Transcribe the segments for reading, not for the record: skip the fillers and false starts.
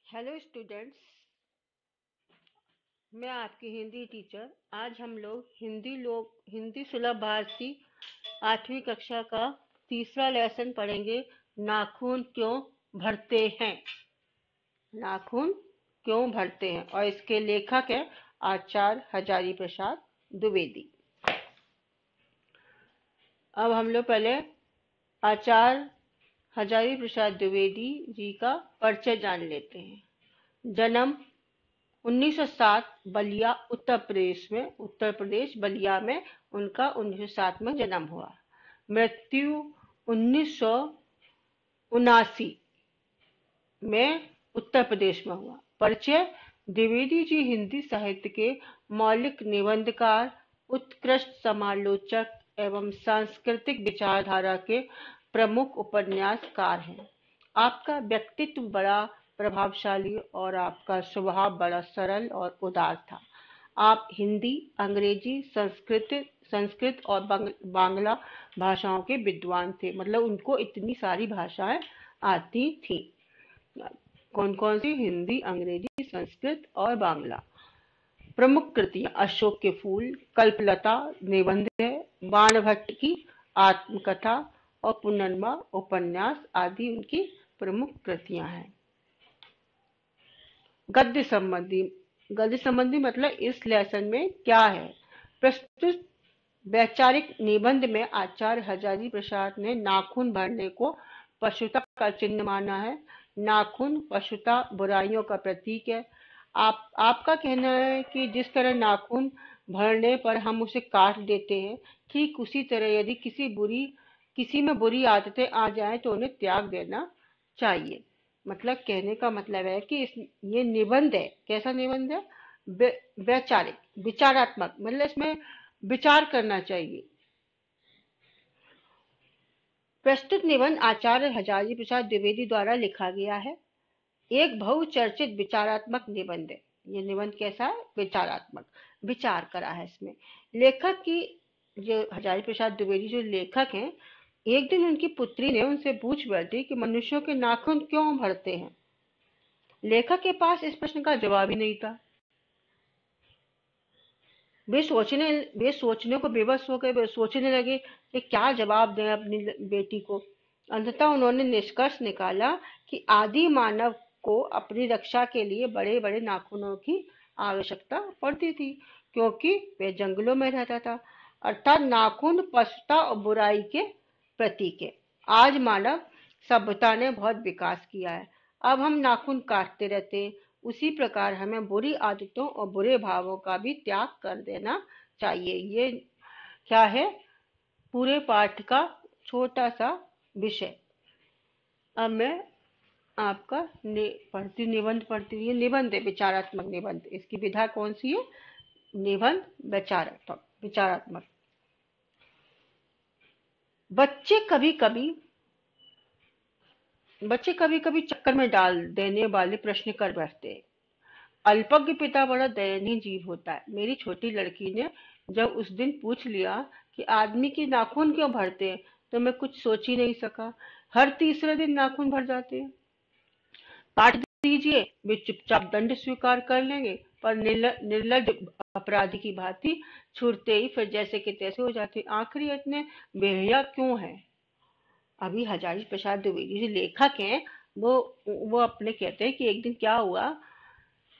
Hello students, मैं आपकी Hindi teacher. आज हम लोग हिंदी सुलभ भारती 8वीं कक्षा का तीसरा लेसन पढ़ेंगे। नाखून क्यों भरते हैं। नाखून क्यों भरते हैं और इसके लेखक है आचार्य हजारी प्रसाद द्विवेदी। अब हम लोग पहले आचार्य हजारी प्रसाद द्विवेदी जी का परिचय जान लेते हैं। जन्म 1907 बलिया उत्तर प्रदेश बलिया में उनका 1907 में जन्म हुआ। मृत्यु 1979 में उत्तर प्रदेश में हुआ। परिचय: द्विवेदी जी हिंदी साहित्य के मौलिक निबंधकार, उत्कृष्ट समालोचक एवं सांस्कृतिक विचारधारा के प्रमुख उपन्यासकार हैं। आपका व्यक्तित्व बड़ा प्रभावशाली और आपका स्वभाव बड़ा सरल और उदार था। आप हिंदी, अंग्रेजी, संस्कृत और बांग्ला भाषाओं के विद्वान थे। मतलब उनको इतनी सारी भाषाएं आती थी। कौन कौन सी? हिंदी, अंग्रेजी, संस्कृत और बांग्ला। प्रमुख कृतियां: अशोक के फूल, कल्पलता निबंध है, बाणभट्ट की आत्मकथा और पुनर्नवा उपन्यास आदि उनकी प्रमुख कृतियां हैं। गद्य संबंधी मतलब इस लेसन में क्या है। प्रस्तुत वैचारिक निबंध में आचार्य हजारी प्रसाद ने नाखून भरने को पशुता का चिन्ह माना है। नाखून पशुता, बुराइयों का प्रतीक है। आपका कहना है कि जिस तरह नाखून भरने पर हम उसे काट देते हैं, ठीक उसी तरह यदि किसी में बुरी आदतें आ जाएं तो उन्हें त्याग देना चाहिए। मतलब कहने का मतलब है कि ये निबंध है। कैसा निबंध है? वैचारिक, विचारात्मक, मतलब इसमें विचार करना चाहिए। प्रस्तुत निबंध आचार्य हजारी प्रसाद द्विवेदी द्वारा लिखा गया है। एक बहुचर्चित विचारात्मक निबंध है। ये निबंध कैसा है? विचारात्मक, विचार करा है इसमें। लेखक की जो हजारी प्रसाद द्विवेदी जो लेखक हैं, एक दिन उनकी पुत्री ने उनसे पूछ बैठी कि मनुष्यों के नाखून क्यों भरते हैं। लेखक के पास इस प्रश्न का जवाब ही नहीं था। वे सोचने को विवश हो गए। वे सोचने लगे कि क्या जवाब दें अपनी बेटी को। अंततः उन्होंने निष्कर्ष निकाला कि आदि मानव को अपनी रक्षा के लिए बड़े बड़े नाखूनों की आवश्यकता पड़ती थी, क्योंकि वे जंगलों में रहता था। अर्थात नाखून पशुता और बुराई के प्रतीक है। आज मानव सभ्यता ने बहुत विकास किया है। अब हम नाखून काटते रहते हैं। उसी प्रकार हमें बुरी आदतों और बुरे भावों का भी त्याग कर देना चाहिए। ये क्या है? पूरे पाठ का छोटा सा विषय। अब मैं आपका निबंध पढ़ती हूँ। ये निबंध है, विचारात्मक निबंध। इसकी विधा कौन सी है? निबंध विचारात्मक। बच्चे कभी कभी चक्कर में डाल देने वाले प्रश्न कर बैठते हैं। अल्पज्ञ पिता बड़ा दयनीय जीव होता है। मेरी छोटी लड़की ने जब उस दिन पूछ लिया कि आदमी के नाखून क्यों भरते हैं, तो मैं कुछ सोच ही नहीं सका। हर तीसरे दिन नाखून भर जाते हैं। काट दीजिए, वे चुपचाप दंड स्वीकार कर लेंगे, पर निर्लज अपराधी की भांति छूटते ही फिर जैसे कि तैसे हो जाते। आखिर ये इतने बेहया क्यों है? अभी हजारी प्रसाद द्विवेदी जो लेखक हैं, वो अपने कहते हैं कि एक दिन क्या हुआ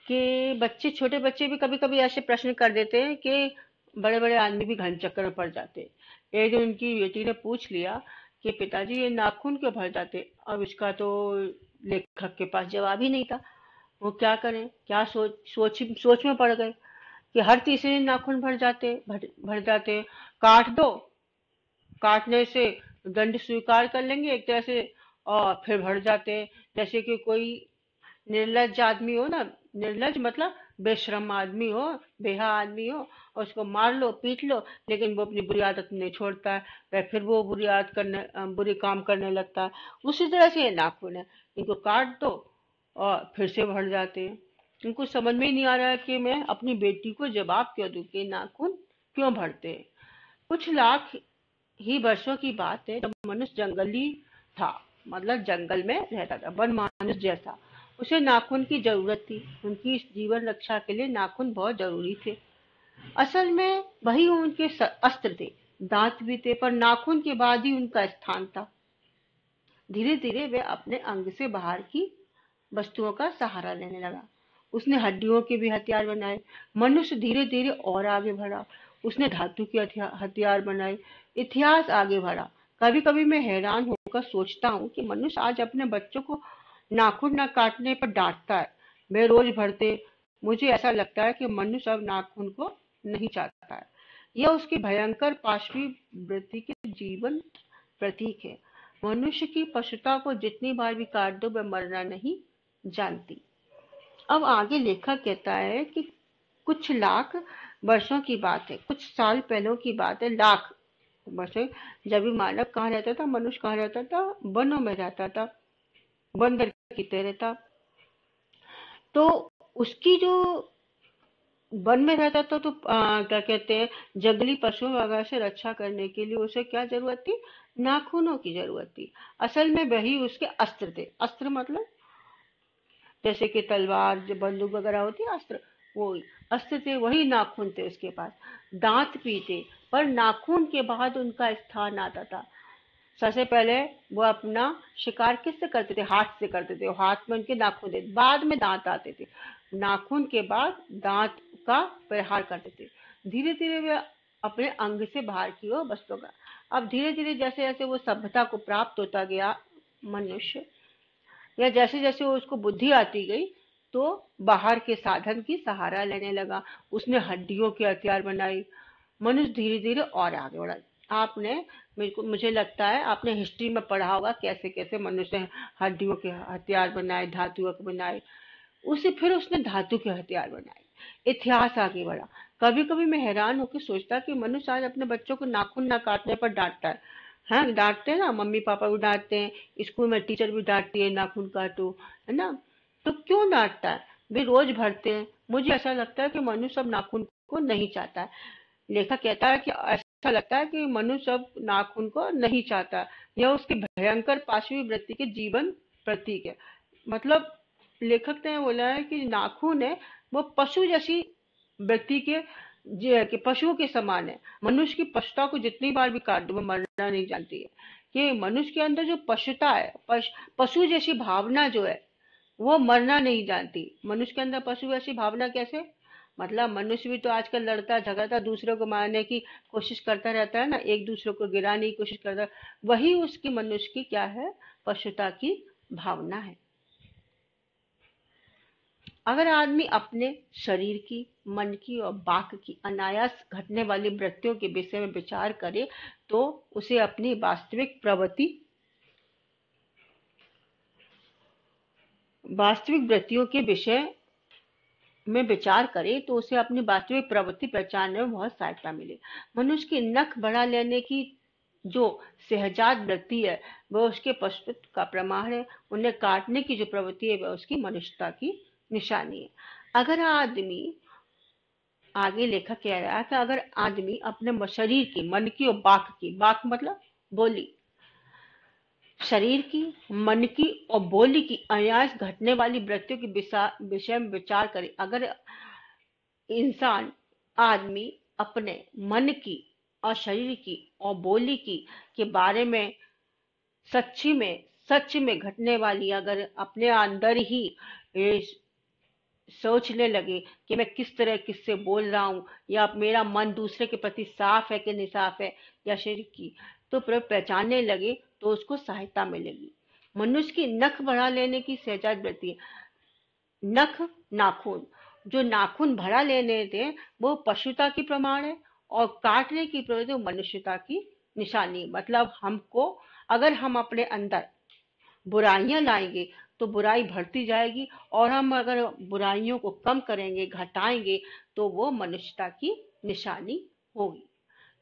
कि छोटे बच्चे भी कभी कभी ऐसे प्रश्न कर देते हैं कि बड़े बड़े आदमी भी घन चक्कर में पड़ जाते हैं। एक दिन उनकी बेटी ने पूछ लिया कि पिताजी ये नाखून क्यों भर जाते। अब इसका तो लेखक के पास जवाब ही नहीं था। वो क्या करें? क्या सोच में पड़ गए कि हर तीसरे दिन नाखून भर जाते हैं। काट दो, काटने से दंड स्वीकार कर लेंगे एक तरह से, और फिर भर जाते हैं। जैसे कि कोई निर्लज आदमी हो ना, निर्लज मतलब बेशरम आदमी हो, बेहा आदमी हो, और उसको मार लो, पीट लो, लेकिन वो अपनी बुरी आदत नहीं छोड़ता है। वह फिर वो बुरी काम करने लगता है। उसी तरह से ये नाखून है, इनको काट दो और फिर से भर जाते हैं। इनको समझ में ही नहीं आ रहा है कि मैं अपनी बेटी को जवाब क्यों दूं कि नाखून क्यों भरते हैं। कुछ लाख ही वर्षों की बात है, जब मनुष्य जंगली था, मतलब जंगल में रहता था, वन मानुष जैसा। उसे नाखून की जरूरत थी। उनकी इस जीवन रक्षा के लिए नाखून बहुत जरूरी थे। असल में वही उनके अस्त्र थे। दांत भी थे, पर नाखून के बाद ही उनका स्थान था। धीरे धीरे वे अपने अंग से बाहर की वस्तुओं का सहारा लेने लगा। उसने हड्डियों के भी हथियार बनाए। मनुष्य धीरे धीरे और आगे बढ़ा। उसने धातु के हथियार बनाए। इतिहास आगे बढ़ा। कभी कभी मैं हैरान होकर सोचता हूँ कि मनुष्य आज अपने बच्चों को नाखून न काटने पर डांटता है। वे रोज भरते। मुझे ऐसा लगता है कि मनुष्य अब नाखून को नहीं चाहता है। यह उसकी भयंकर पाशवी वृत्ति के जीवन प्रतीक है। मनुष्य की पशुता को जितनी बार भी काट दो, वह मरना नहीं जानती। अब आगे लेखक कहता है कि कुछ लाख वर्षों की बात है, कुछ साल पहले की बात है, लाख वर्षों। जब भी मानव कहाँ रहता था, मनुष्य कहाँ रहता था? वनों में रहता था, बंदर की तरह था। तो उसकी जो वन में रहता था, तो क्या कहते हैं, जंगली पशुओं वगैरह से रक्षा करने के लिए उसे क्या जरूरत थी? नाखूनों की जरूरत थी। असल में वही उसके अस्त्र थे। अस्त्र मतलब जैसे कि तलवार, जो बंदूक वगैरह होती है, अस्त्र, वो अस्त्र थे, वही नाखून थे उसके पास। दांत भी थे, पर नाखून के बाद उनका स्थान आता था। सबसे पहले वो अपना शिकार किससे करते थे? हाथ से करते थे। हाथ में उनके नाखून थे, बाद में दांत आते थे। नाखून के बाद दांत का प्रहार करते थे। धीरे धीरे वे अपने अंग से बाहर की ओर वस्तुओं का। अब धीरे धीरे जैसे जैसे वो सभ्यता को प्राप्त होता गया मनुष्य, या जैसे जैसे वो उसको बुद्धि आती गई, तो बाहर के साधन की सहारा लेने लगा। उसने हड्डियों के हथियार बनाए। मनुष्य धीरे धीरे और आगे बढ़ा। आपने मुझे लगता है आपने हिस्ट्री में पढ़ा होगा कैसे कैसे मनुष्य ने हड्डियों के हथियार बनाए, धातुओं के बनाए। उसे फिर उसने धातु के हथियार बनाए। इतिहास आगे बढ़ा। कभी कभी मैं हैरान होकर सोचता कि मनुष्य आज अपने बच्चों को नाखून ना काटने पर डांटता है। हाँ, डांटते हैं ना, मम्मी पापा भी डांटते हैं, स्कूल में टीचर भी डांटती है नाखून काटो, है ना? तो क्यों डांटता है? वे रोज भरते हैं। मुझे ऐसा लगता है कि मनुष्य अब नाखून को नहीं चाहता है। लेखक कहता है कि ऐसा लगता है कि मनुष्य अब नाखून को नहीं चाहता। यह उसके भयंकर पाशवी वृत्ति के जीवन प्रतीक है। मतलब लेखक ने बोला है कि नाखून है वो पशु जैसी व्यक्ति के कि पशुओं के समान है। मनुष्य की पशुता को जितनी बार भी काट दो, वो मरना नहीं जानती है। कि मनुष्य के अंदर जो पशुता है, पशु जैसी भावना जो है, वो मरना नहीं जानती। मनुष्य के अंदर पशु जैसी भावना कैसे? मतलब मनुष्य भी तो आजकल लड़ता झगड़ता, दूसरों को मारने की कोशिश करता रहता है ना, एक दूसरे को गिराने की कोशिश करता है। वही उसकी मनुष्य की क्या है? पशुता की भावना है। अगर आदमी अपने शरीर की, मन की और वाक की अनायास घटने वाली वृत्तियों के विषय में विचार करे, तो उसे अपनी वास्तविक वृत्तियों के विषय में विचार करे तो उसे अपनी वास्तविक प्रवृत्ति पहचानने में बहुत सहायता मिले। मनुष्य की नख बढ़ा लेने की जो सहजात वृत्ति है, वह उसके पशुत्व का प्रमाण है। उन्हें काटने की जो प्रवृत्ति है, वह उसकी मनुष्यता की निशानी है। अगर आदमी, आगे लेखक कह रहा है कि अगर आदमी अपने शरीर की, मन की और बाक की, बाक मतलब बोली, शरीर की, मन की और बोली की अनायास घटने वाली वृत्तियों के विषय में विचार करे। अगर इंसान, आदमी अपने मन की और शरीर की और बोली की के बारे में सच में घटने वाली, अगर अपने अंदर ही ये सोचने लगे कि मैं किस तरह किससे बोल रहा हूँ, या मेरा मन दूसरे के प्रति साफ है कि नहीं साफ है, या शरीर की, तो पहचानने लगे, तो उसको सहायता मिलेगी। मनुष्य की नख बढ़ा लेने की सहजात वृत्ति। नख, नाखून, जो नाखून भरा लेने थे, वो पशुता की प्रमाण है, और काटने की प्रवृत्ति वो मनुष्यता की निशानी। मतलब हमको, अगर हम अपने अंदर बुराइयां लाएंगे तो बुराई बढ़ती जाएगी, और हम अगर बुराइयों को कम करेंगे, घटाएंगे, तो वो मनुष्यता की निशानी होगी।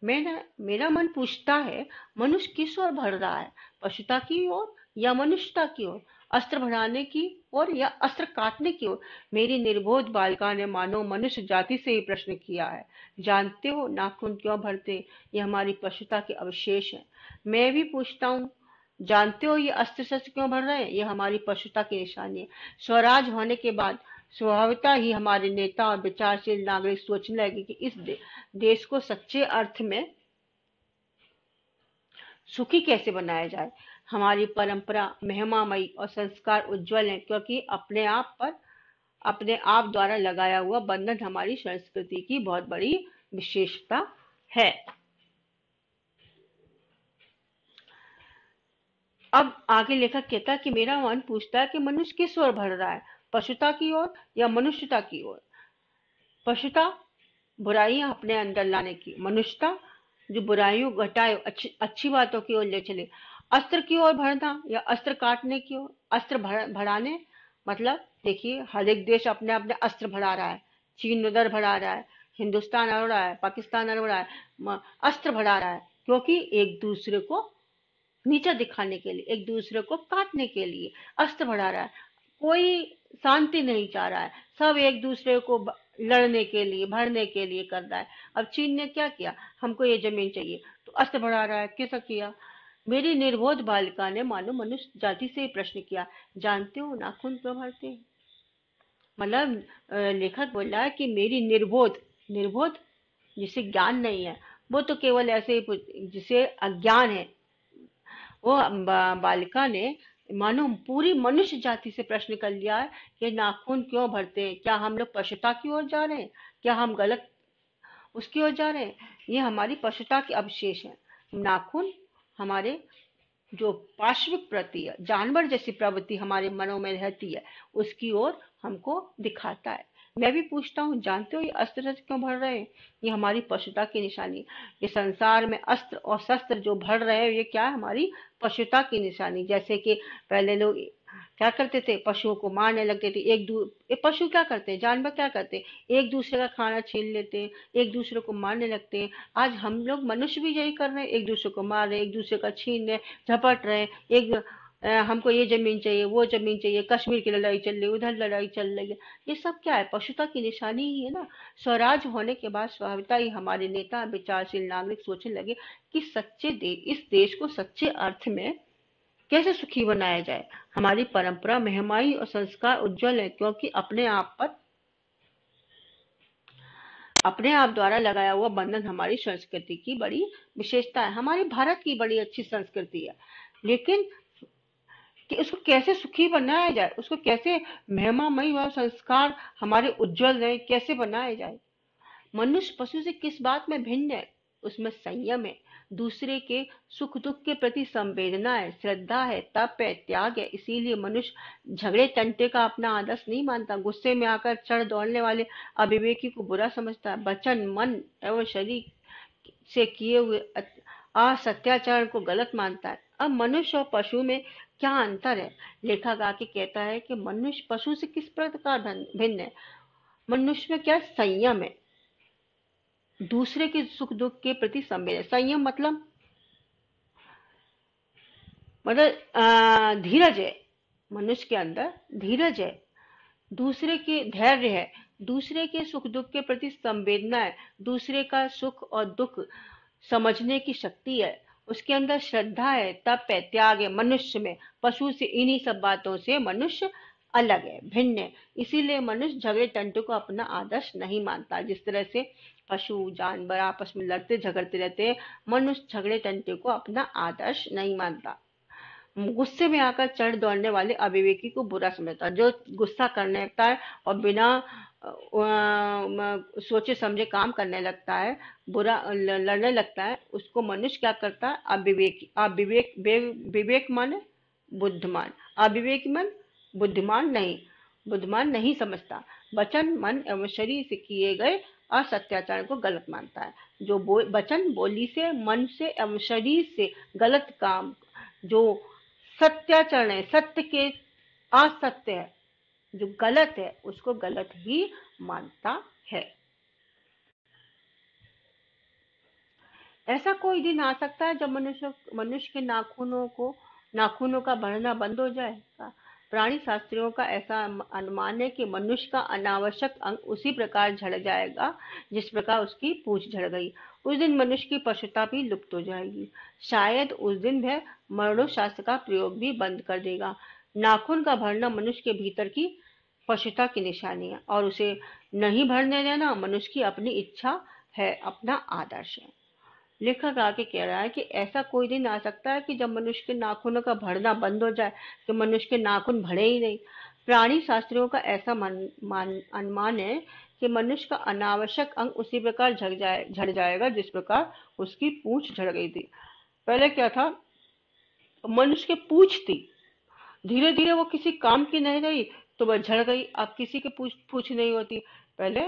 मेरा मन पूछता है, मनुष्य किस ओर बढ़ रहा है? पशुता की ओर या मनुष्यता की ओर? अस्त्र बढ़ाने की ओर या अस्त्र काटने की ओर? मेरी निर्बोध बालिका ने मानो मनुष्य जाति से ही प्रश्न किया है। जानते हो नाखून क्यों भरते? ये हमारी पशुता के अवशेष हैं। मैं भी पूछता हूँ, जानते हो ये अस्त्र शस्त्र क्यों बढ़ रहे हैं? ये हमारी पशुता की निशानी है। स्वराज होने के बाद स्वभावतः ही हमारे नेता और विचारशील नागरिक सोचने लगे कि इस देश को सच्चे अर्थ में सुखी कैसे बनाया जाए। हमारी परंपरा महिमामयी और संस्कार उज्जवल है, क्योंकि अपने आप द्वारा लगाया हुआ बंधन हमारी संस्कृति की बहुत बड़ी विशेषता है। अब आगे लेखक कहता है कि मेरा मन पूछता है कि मनुष्य किस ओर बढ़ रहा है, पशुता की ओर या मनुष्यता की ओर। पशुता बुराइयां अपने अंदर लाने की, मनुष्यता जो बुराइयों घटाए अच्छी बातों की ओर ले चले। अस्त्र की ओर बढ़ना या अस्त्र काटने की ओर। अस्त्र बढ़ाने मतलब देखिए हर एक देश अपने अपने अस्त्र बढ़ा रहा है। चीन उधर बढ़ा रहा है, हिंदुस्तान अड़ रहा है, पाकिस्तान अड़ रहा है, अस्त्र बढ़ा रहा है, क्योंकि एक दूसरे को नीचा दिखाने के लिए, एक दूसरे को काटने के लिए अस्त्र बढ़ा रहा है। कोई शांति नहीं चाह रहा है, सब एक दूसरे को लड़ने के लिए भरने के लिए कर रहा है। अब चीन ने क्या किया, हमको ये जमीन चाहिए तो अस्त्र बढ़ा रहा है। कैसा किया? मेरी निर्बोध बालिका ने मानो मनुष्य जाति से ही प्रश्न किया, जानते हो नाखून क्यों भरते हैं? मतलब लेखक बोल रहा है कि मेरी निर्बोध, निर्बोध जिसे ज्ञान नहीं है, वो तो केवल ऐसे ही जिसे अज्ञान है, वो बालिका ने मानो पूरी मनुष्य जाति से प्रश्न कर लिया है कि नाखून क्यों भरते हैं? क्या हम लोग पशुता की ओर जा रहे हैं? क्या हम गलत उसकी ओर जा रहे हैं? ये हमारी पशुता के अवशेष हैं। नाखून हमारे जो पार्श्विक प्रवृत्ति है, जानवर जैसी प्रवृत्ति हमारे मनों में रहती है, उसकी ओर हमको दिखाता है। मैं भी पूछता हूँ, जानते हो ये अस्त्र शस्त्र क्यों भर रहे हैं? ये हमारी पशुता की निशानी। ये संसार में अस्त्र और शस्त्र जो भर रहे हैं, ये क्या है? हमारी पशुता की निशानी। जैसे कि पहले लोग क्या करते थे, पशुओं को मारने लगते थे। ये पशु क्या करते हैं, जानवर क्या करते हैं, एक दूसरे का खाना छीन लेते हैं, एक दूसरे को मारने लगते हैं। आज हम लोग मनुष्य भी यही कर रहे हैं, एक दूसरे को मार रहे हैं, एक दूसरे का छीन रहे, झपट रहे हैं। हमको ये जमीन चाहिए, वो जमीन चाहिए, कश्मीर की लड़ाई चल रही है, उधर लड़ाई चल रही है। ये सब क्या है? पशुता की निशानी ही है ना। स्वराज होने के बाद स्वाभाविकता ही हमारे नेता विचारशील नागरिक सोचने लगे कि इस देश को सच्चे अर्थ में कैसे सुखी बनाया जाए। हमारी परंपरा महिमाई और संस्कार उज्जवल है, क्योंकि अपने आप द्वारा लगाया हुआ बंधन हमारी संस्कृति की बड़ी विशेषता है। हमारे भारत की बड़ी अच्छी संस्कृति है, लेकिन कि उसको कैसे सुखी बनाया जाए, उसको कैसे महिमामयी और संस्कार हमारे उज्जवल रहे, कैसे बनाया जाए। मनुष्य पशु से किस बात में भिन्न है? उसमें संयम है, दूसरे के सुख दुख के प्रति संवेदना है, श्रद्धा है, तप है, त्याग है। इसीलिए मनुष्य झगड़े टंटे का अपना आदर्श नहीं मानता, गुस्से में आकर चढ़ दौड़ने वाले अविवेकी को बुरा समझता है, वचन मन एवं शरीर से किए हुए असत्याचरण को गलत मानता है। अब मनुष्य और पशु में क्या अंतर है? लेखक आके कहता है कि मनुष्य पशु से किस प्रकार भिन्न है। मनुष्य में क्या संयम है, दूसरे के सुख दुख के प्रति संवेदना। संयम मतलब धीरज है, मनुष्य के अंदर धीरज है, दूसरे के धैर्य है, दूसरे के सुख दुख के प्रति संवेदना है, दूसरे का सुख और दुख समझने की शक्ति है, उसके अंदर श्रद्धा है, तप है, त्याग है। मनुष्य में पशु से इन्हीं सब बातों से मनुष्य अलग है, भिन्न है। इसीलिए मनुष्य झगड़े टंटू को अपना आदर्श नहीं मानता। जिस तरह से पशु जानवर आपस में लड़ते झगड़ते रहते हैं, मनुष्य झगड़े टंटे को अपना आदर्श नहीं मानता। गुस्से में आकर चढ़ दौड़ने वाले अविवेकी को बुरा समझता है। जो गुस्सा करने लगता है और बिना सोचे समझे काम करने लगता है, बुरा लड़ने लगता है, उसको मनुष्य क्या करता है? अविवेकी, विवेक माने बुद्धिमान, अविवेक मन बुद्धिमान नहीं समझता। वचन मन एवं शरीर से किए गए असत्याचार को गलत मानता है। जो वचन बोली से, मन से एवं शरीर से गलत काम, जो सत्याचरण है, सत्य के असत्य है, जो गलत है, उसको गलत ही मानता है। ऐसा कोई दिन आ सकता है जब मनुष्य के नाखूनों का बढ़ना बंद हो जाएगा। प्राणी शास्त्रियों का ऐसा अनुमान है कि मनुष्य का अनावश्यक अंग उसी प्रकार झड़ जाएगा जिस प्रकार उसकी पूंछ झड़ गई। उस दिन मनुष्य की पशुता भी लुप्त हो जाएगी। शायद उस दिन वह मरणोशास्त्र का प्रयोग भी बंद कर देगा। नाखून का भरना मनुष्य के भीतर की पशुता की निशानी है और उसे नहीं भरने देना मनुष्य की अपनी इच्छा है, अपना आदर्श है। लेखक आगे कह रहा है कि ऐसा कोई दिन आ सकता है कि जब मनुष्य के नाखूनों का भरना बंद हो जाए, कि मनुष्य के नाखून भरे ही नहीं। प्राणी शास्त्रियों का ऐसा अनुमान है कि मनुष्य का अनावश्यक अंग उसी प्रकार झड़ जाएगा जिस प्रकार उसकी पूंछ झड़ गई थी। पहले क्या था, मनुष्य की पूंछ थी, धीरे धीरे वो किसी काम की नहीं रही तो वह झड़ गई। अब किसी की पूंछ पूंछ नहीं होती, पहले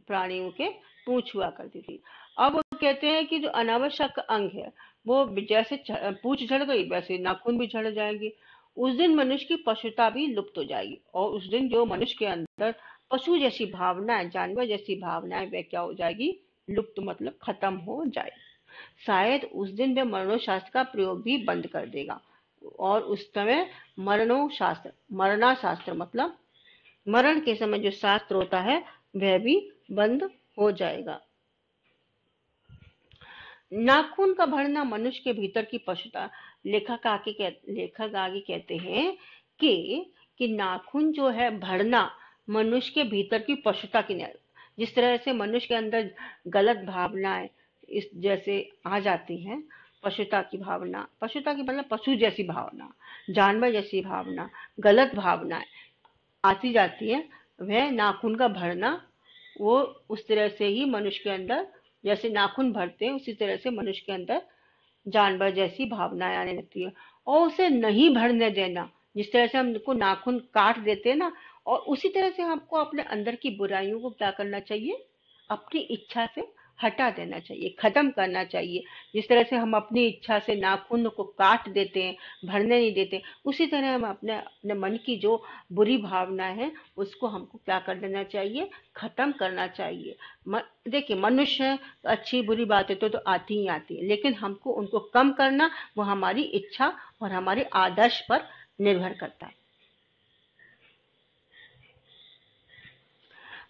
प्राणियों के पूंछ हुआ करती थी। अब वो कहते हैं कि जो अनावश्यक अंग है वो जैसे पूंछ झड़ गई वैसे नाखून भी झड़ जाएंगे। उस दिन मनुष्य की पशुता भी लुप्त हो जाएगी और उस दिन जो मनुष्य के अंदर पशु जैसी भावनाएं, जानवर जैसी भावनाएं, वह क्या हो जाएगी, लुप्त मतलब खत्म हो जाएगी। शायद उस दिन वह मरणोशास्त्र का प्रयोग भी बंद कर देगा और उस समय मरणोशास्त्र, मरणाशास्त्र मतलब मरण के समय जो शास्त्र होता है वह भी बंद हो जाएगा। नाखून का भरना मनुष्य के भीतर की पशुता। लेखक आगे कहते हैं कि नाखून जो है भरना मनुष्य के भीतर की पशुता की, जिस तरह से मनुष्य के अंदर गलत भावनाएं इस जैसे आ जाती हैं, पशुता की भावना, पशुता की मतलब पशु जैसी भावना, जानवर जैसी भावना, गलत भावनाएं आती जाती है, वह नाखून का भरना वो उस तरह से ही मनुष्य के अंदर जैसे नाखून भरते हैं उसी तरह से मनुष्य के अंदर जानवर जैसी भावनाएं आने लगती है। और उसे नहीं भरने देना, जिस तरह से हमको नाखून काट देते हैं ना, और उसी तरह से हमको अपने अंदर की बुराइयों को क्या करना चाहिए, अपनी इच्छा से हटा देना चाहिए, खत्म करना चाहिए। जिस तरह से हम अपनी इच्छा से नाखून को काट देते हैं, भरने नहीं देते, उसी तरह हम अपने अपने मन की जो बुरी भावना है उसको हमको क्या कर देना चाहिए, खत्म करना चाहिए। देखिए मनुष्य अच्छी बुरी बातें तो आती ही आती है, लेकिन हमको उनको कम करना वो हमारी इच्छा और हमारे आदर्श पर निर्भर करता है।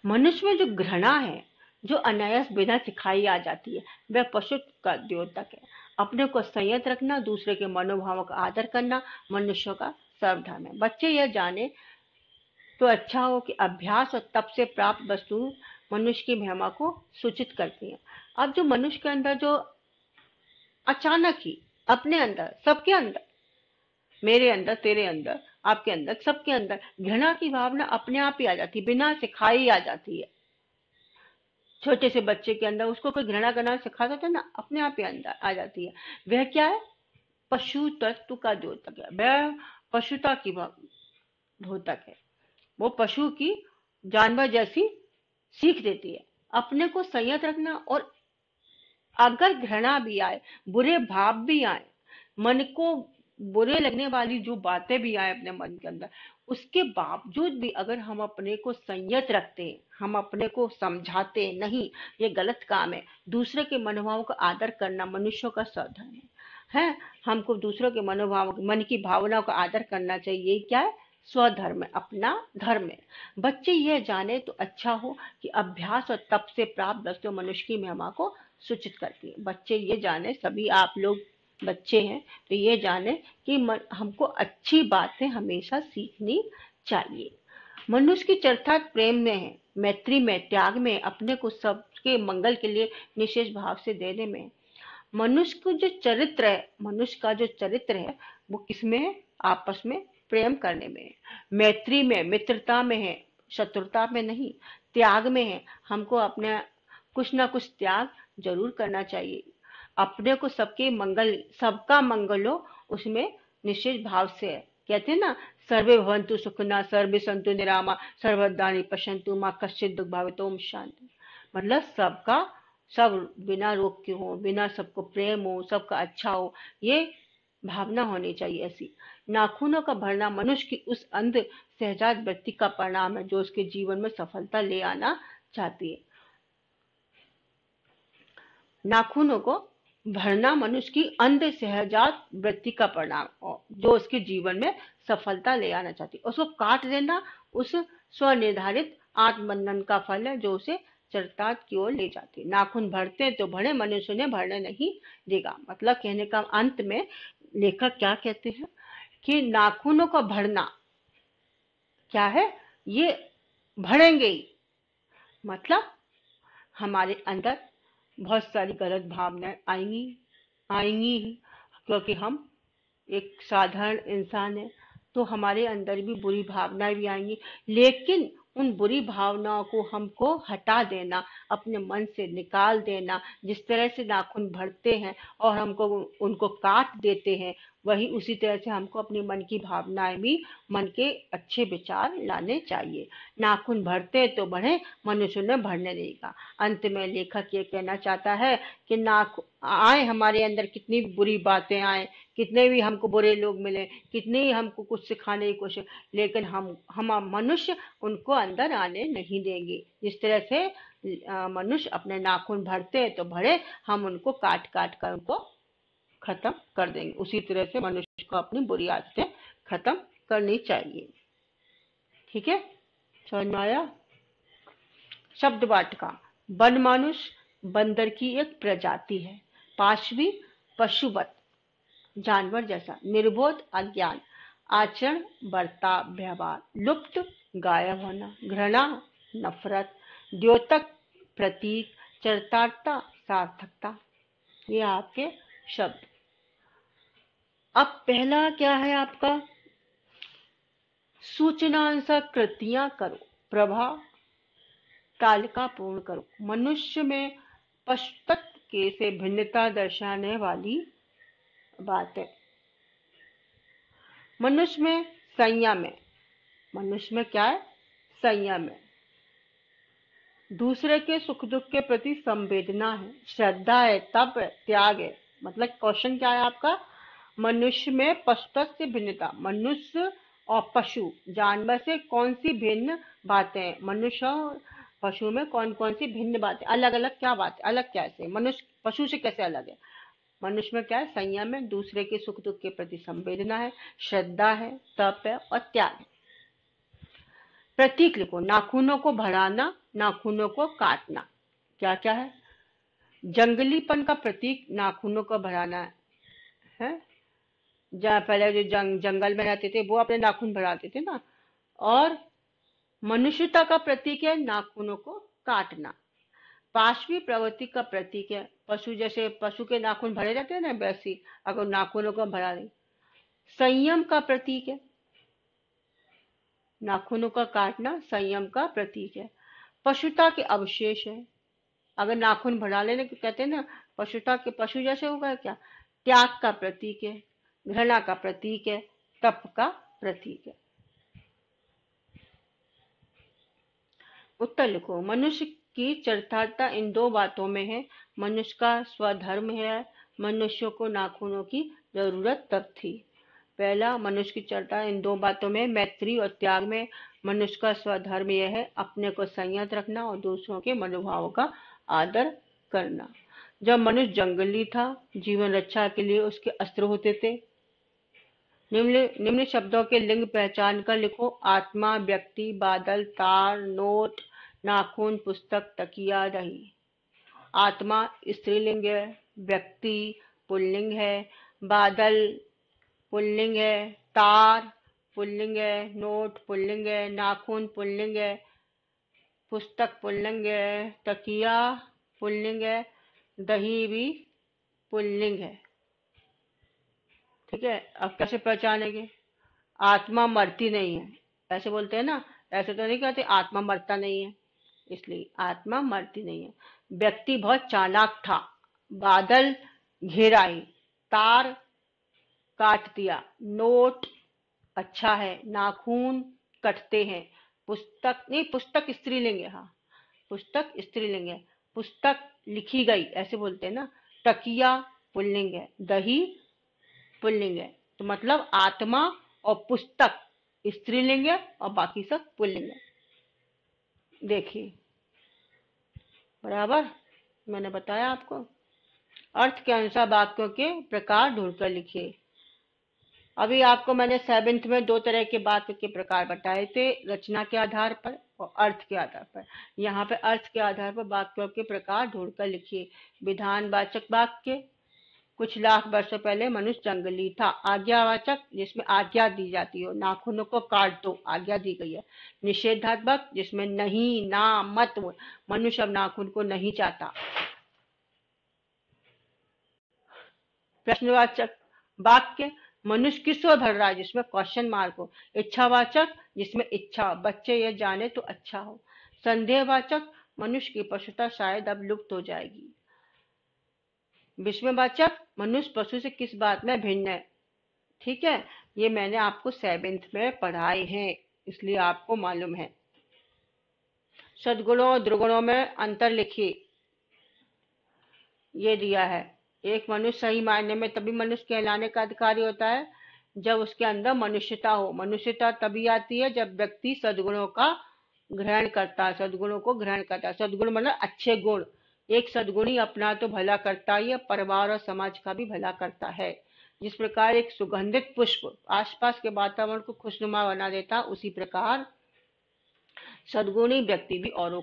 मनुष्य में जो घृणा है, जो अनायास बिना सिखाई आ जाती है, वह पशु का द्योतक है। अपने को संयत रखना, दूसरे के मनोभावों का आदर करना मनुष्यों का सर्वधर्म है। बच्चे यह जाने तो अच्छा हो कि अभ्यास और तप से प्राप्त वस्तु मनुष्य की महिमा को सूचित करती है। अब जो मनुष्य के अंदर जो अचानक ही अपने अंदर, सबके अंदर, मेरे अंदर, तेरे अंदर, आपके अंदर, सबके अंदर घृणा की भावना अपने आप ही आ जाती है, बिना सिखाई आ जाती है। छोटे से बच्चे के अंदर उसको कोई घृणा करना सिखाता था ना, अपने आप ही अंदर आ जाती है। वह क्या है, पशु तत्व का द्योतक है, वह पशुता की द्योतक है। वो पशु की, जानवर जैसी सीख देती है। अपने को संयत रखना, और अगर घृणा भी आए, बुरे भाव भी आए, मन को बुरे लगने वाली जो बातें भी आए अपने मन के अंदर, उसके बावजूद भी अगर हम अपने को संयत रखते हैं, हम अपने को समझाते हैं, नहीं ये गलत काम है, दूसरे के मनोभावों का आदर करना मनुष्यों का स्वधर्म है। हमको दूसरों के मनोभाव, मन की भावनाओं का आदर करना चाहिए। क्या है, स्वधर्म है, अपना धर्म है। बच्चे यह जाने तो अच्छा हो कि अभ्यास और तप से प्राप्त वस्तु मनुष्य की महिमा को सूचित करती है। बच्चे ये जाने, सभी आप लोग बच्चे हैं तो ये जाने कि हमको अच्छी बातें हमेशा सीखनी चाहिए। मनुष्य की चरितार्थ प्रेम में है, मैत्री में, त्याग में, अपने को सबके मंगल के लिए निशेष भाव से देने में। मनुष्य को जो चरित्र है, मनुष्य का जो चरित्र है वो किसमें है, आपस में प्रेम करने में है, मैत्री में, मित्रता में है, शत्रुता में नहीं। त्याग में है, हमको अपने कुछ ना कुछ त्याग जरूर करना चाहिए। अपने को सबके मंगल, सबका मंगल हो उसमें निश्चित भाव से है। कहते हैं ना, सर्वे भवन्तु सुखिनः, सर्वे सन्तु निरामया, सर्वभद्राणि पश्यन्तु मा कश्चित् दुःख भाग् ओम शांति। मतलब सबका सब बिना रोग के हो, बिना सबको प्रेम हो, सबका अच्छा हो, ये भावना होनी चाहिए ऐसी। नाखूनों का भरना मनुष्य की उस अंध सहजात वृत्ति का परिणाम है जो उसके जीवन में सफलता ले आना चाहती है। नाखूनों को भरना मनुष्य की अंध सहजात वृत्ति का परिणाम जो उसके जीवन में सफलता ले आना चाहती है। उसको काट देना उस स्वनिर्धारित आत्मबंधन का फल है जो उसे चरितार्थ की ओर ले जाती। नाखून बढ़ते तो बढ़े, मनुष्य उन्हें बढ़ने नहीं देगा। मतलब कहने का अंत में लेखक क्या कहते हैं कि नाखूनों का बढ़ना क्या है, ये बढ़ेंगे ही। मतलब हमारे अंदर बहुत सारी गलत भावनाएं आएंगी आएंगी ही, क्योंकि हम एक साधारण इंसान है, तो हमारे अंदर भी बुरी भावनाएं भी आएंगी। लेकिन उन बुरी भावनाओं को हमको हटा देना, अपने मन से निकाल देना। जिस तरह से नाखून बढ़ते हैं और हमको उनको काट देते हैं, वही उसी तरह से हमको अपने मन की भावनाएं भी, मन के अच्छे विचार लाने चाहिए। नाखून बढ़ते तो बढ़े, मनुष्य ने बढ़ने देगा। अंत में लेखक ये कहना चाहता है कि नाख आए हमारे अंदर कितनी बुरी बातें आए, कितने भी हमको बुरे लोग मिले, कितने ही हमको कुछ सिखाने की कोशिश, लेकिन हम मनुष्य उनको अंदर आने नहीं देंगे। जिस तरह से मनुष्य अपने नाखून भरते हैं तो भरे, हम उनको काट काट कर उनको खत्म कर देंगे। उसी तरह से मनुष्य को अपनी बुरी आदतें खत्म करनी चाहिए। ठीक है, समझ में आया? शब्द वाटिका। वन मानुष बंदर की एक प्रजाति है। पाशवी पशुवत, जानवर जैसा। निर्बोध अज्ञान, आचरण बर्ताव व्यवहार। लुप्त गायब होना, घृणा नफरत। द्योतक प्रतीक, चरितार्थता सार्थकता। ये आपके शब्द। अब पहला क्या है आपका, सूचनानुसार कृतियां करो, प्रभाव तालिका पूर्ण करो। मनुष्य में पशुत्व के से भिन्नता दर्शाने वाली बात है। मनुष्य में संयम है। मनुष्य में क्या है? संयम है। दूसरे के सुख दुख के प्रति संवेदना है, श्रद्धा है, तप है, त्याग है। मतलब क्वेश्चन क्या है आपका, मनुष्य में पशुत्व से भिन्नता। मनुष्य और पशु जानवर से कौन सी भिन्न बातें हैं? मनुष्य और पशु में कौन कौन सी भिन्न बातें, अलग अलग क्या बात है, अलग कैसे? मनुष्य पशु से कैसे अलग है? मनुष्य में क्या है? संयम है, दूसरे के सुख दुख के प्रति संवेदना है, श्रद्धा है, तप है और त्याग है। प्रतीक लिखो। नाखूनों को बढ़ाना, नाखूनों को काटना। क्या क्या है? जंगलीपन का प्रतीक नाखूनों को बढ़ाना है। जहाँ पहले जो जंगल में रहते थे वो अपने नाखून बढ़ाते थे ना। और मनुष्यता का प्रतीक है नाखूनों को काटना। पाशवी प्रवृत्ति का प्रतीक है, पशु जैसे पशु के नाखून भरे रहते हैं ना, वैसी अगर नाखूनों को बढ़ा दें। संयम का प्रतीक है, नाखूनों का काटना संयम का प्रतीक है। पशुता के अवशेष है, अगर नाखून बढ़ा लेने को कहते हैं ना, पशुता के पशु जैसे होगा क्या। त्याग का प्रतीक है, घृणा का प्रतीक है, तप का प्रतीक है। उत्तर लिखो। मनुष्य की चरितार्थता इन दो बातों में है। मनुष्य का स्वधर्म है, मनुष्यों को नाखूनों की जरूरत तब थी। पहला, मनुष्य की चरिता इन दो बातों में, मैत्री और त्याग में। मनुष्य का स्वधर्म यह है अपने को संयत रखना और दूसरों के मनोभावों का आदर करना। जब मनुष्य जंगली था, जीवन रक्षा के लिए उसके अस्त्र होते थे। निम्न शब्दों के लिंग पहचान कर लिखो। आत्मा, व्यक्ति, बादल, तार, नोट, नाखून, पुस्तक, तकिया, दही। आत्मा स्त्रीलिंग है, व्यक्ति पुल्लिंग है, बादल पुल्लिंग है, तार पुल्लिंग है, नोट पुल्लिंग है, नाखून पुल्लिंग है, पुस्तक पुल्लिंग है, तकिया पुल्लिंग है, दही भी पुल्लिंग है। ठीक है, अब कैसे पहचानेंगे? आत्मा मरती नहीं है, ऐसे बोलते हैं ना, ऐसे तो नहीं कहते आत्मा मरता नहीं है, इसलिए आत्मा मरती नहीं है। व्यक्ति बहुत चालाक था, बादल घेराई, तार काट दिया, नोट अच्छा है, नाखून कटते हैं। पुस्तक नहीं, पुस्तक स्त्रीलिंग है, हाँ पुस्तक स्त्रीलिंग है, पुस्तक लिखी गई ऐसे बोलते हैं ना। तकिया पुल्लिंग है, दही पुल्लिंग है। तो मतलब आत्मा और पुस्तक स्त्रीलिंग है और बाकी सब पुल्लिंग है। देखिए, बराबर मैंने बताया आपको। अर्थ के अनुसार वाक्यों के प्रकार ढूंढकर लिखिए। अभी आपको मैंने 7th में दो तरह के वाक्य के प्रकार बताए थे, रचना के आधार पर और अर्थ के आधार पर। यहाँ पे अर्थ के आधार पर वाक्यों के प्रकार ढूंढकर लिखिए। विधानवाचक वाक्य, कुछ लाख वर्षों पहले मनुष्य जंगली था। आज्ञावाचक, जिसमें आज्ञा दी जाती हो, नाखूनों को काट दो, आज्ञा दी गई है। निषेधात्मक, जिसमें नहीं, ना, मत, मनुष्य अब नाखून को नहीं चाहता। प्रश्नवाचक वाक्य, मनुष्य किस ओर बढ़ रहा है, जिसमें क्वेश्चन मार्क हो। इच्छावाचक, जिसमें इच्छा, बच्चे ये जाने तो अच्छा हो। संदेहवाचक, मनुष्य की पशुता शायद अब लुप्त हो जाएगी। विस्मयवाचक, मनुष्य पशु से किस बात में भिन्न है। ठीक है, ये मैंने आपको 7th में पढ़ाए हैं, इसलिए आपको मालूम है। सद्गुणों और दुर्गुणों में अंतर लिखिए। ये दिया है, एक मनुष्य सही मायने में तभी मनुष्य कहलाने का अधिकारी होता है जब उसके अंदर मनुष्यता हो। मनुष्यता तभी आती है जब व्यक्ति सद्गुणों का ग्रहण करता है, सद्गुणों को ग्रहण करता है। सद्गुण मतलब अच्छे गुण। एक सद्गुणी अपना तो भला करता ही है, परिवार और समाज का भी भला करता है। जिस प्रकार एक सुगंधित पुष्प आसपास के वातावरण को खुशनुमा बना देता, उसी प्रकार सद्गुणी व्यक्ति भी औरों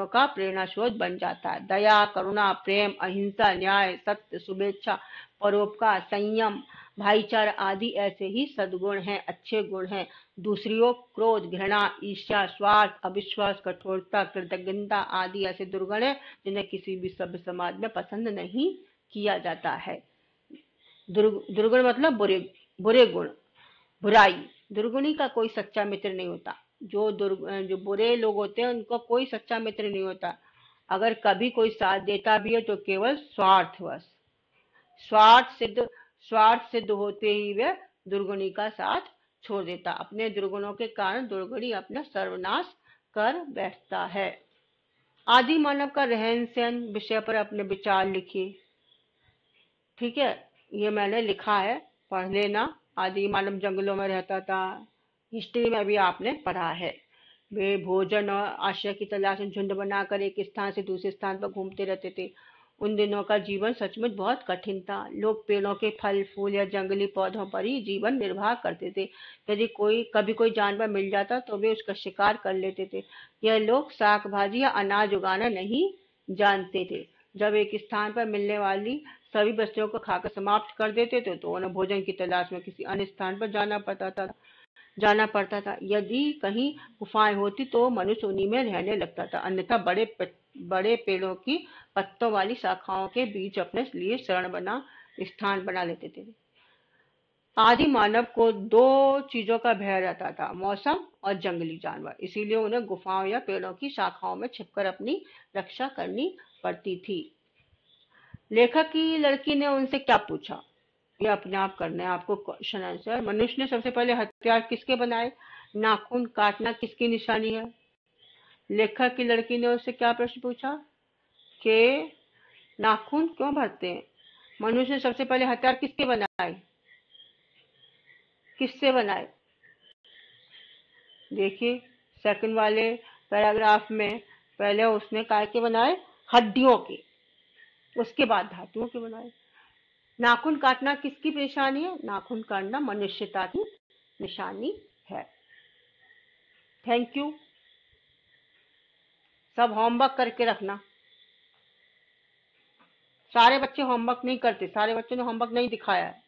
का प्रेरणा स्रोत बन जाता है। दया, करुणा, प्रेम, अहिंसा, न्याय, सत्य, शुभेच्छा, परोपकार, संयम, भाईचारा आदि ऐसे ही सद्गुण हैं, अच्छे गुण हैं। दूसरी ओर क्रोध, घृणा, ईर्ष्या, स्वार्थ, अविश्वास, कठोरता, कृतज्ञता आदि ऐसे दुर्गुण हैं जिन्हें किसी भी सभ्य समाज में पसंद नहीं किया जाता है। दुर्गुण मतलब बुरे बुरे गुण, बुराई। दुर्गुणी का कोई सच्चा मित्र नहीं होता। जो बुरे लोग होते हैं उनका कोई सच्चा मित्र नहीं होता। अगर कभी कोई साथ देता भी है तो केवल स्वार्थवश। स्वार्थ सिद्ध स्वार्थ सिद्ध होते ही वह दुर्गुणी का साथ छोड़ देता। अपने दुर्गुणों के कारण दुर्गुणी अपना सर्वनाश कर बैठता है। आदि मानव का रहन सहन विषय पर अपने विचार लिखिए। ठीक है, ये मैंने लिखा है, पढ़ लेना। आदि मानव जंगलों में रहता था, हिस्ट्री में भी आपने पढ़ा है। वे भोजन और आश्रय की तलाश में झुंड बनाकर एक स्थान से दूसरे स्थान पर घूमते रहते थे। उन दिनों का जीवन सचमुच बहुत कठिन था। लोग पेड़ों के फल फूल या जंगली पौधों पर ही जीवन निर्वाह करते थे। यदि कभी कोई जानवर मिल जाता तो वे उसका शिकार कर लेते थे। यह लोग शाक भाजी या अनाज उगाना नहीं जानते थे। जब एक स्थान पर मिलने वाली सभी वस्तुओं को खाकर समाप्त कर देते थे तो उन्हें भोजन की तलाश में किसी अन्य स्थान पर जाना पड़ता था। यदि कहीं गुफाएं होती तो मनुष्य उन्हीं में रहने लगता था, अन्यथा बड़े पेड़ों की पत्तों वाली शाखाओं के बीच अपने लिए स्थान बना लेते थे। आदि मानव को दो चीजों का भय रहता था, मौसम और जंगली जानवर। इसीलिए उन्हें गुफाओं या पेड़ों की शाखाओं में छिपकर अपनी रक्षा करनी पड़ती थी। लेखक की लड़की ने उनसे क्या पूछा, ये अपने आप करना है आपको क्वेश्चन आंसर। मनुष्य ने सबसे पहले हथियार किसके बनाए, नाखून काटना किसकी निशानी है। लेखक की लड़की ने उससे क्या प्रश्न पूछा कि नाखून क्यों भरते हैं। मनुष्य ने सबसे पहले हथियार किसके बनाए, किससे बनाए। देखिए, सेकंड वाले पैराग्राफ में पहले उसने काय के बनाए, हड्डियों के, उसके बाद धातुओं के बनाए। नाखून काटना किसकी निशानी है, नाखून काटना मनुष्यता की निशानी है। Thank you. सब होमवर्क करके रखना। सारे बच्चे होमवर्क नहीं करते, सारे बच्चों ने होमवर्क नहीं दिखाया है।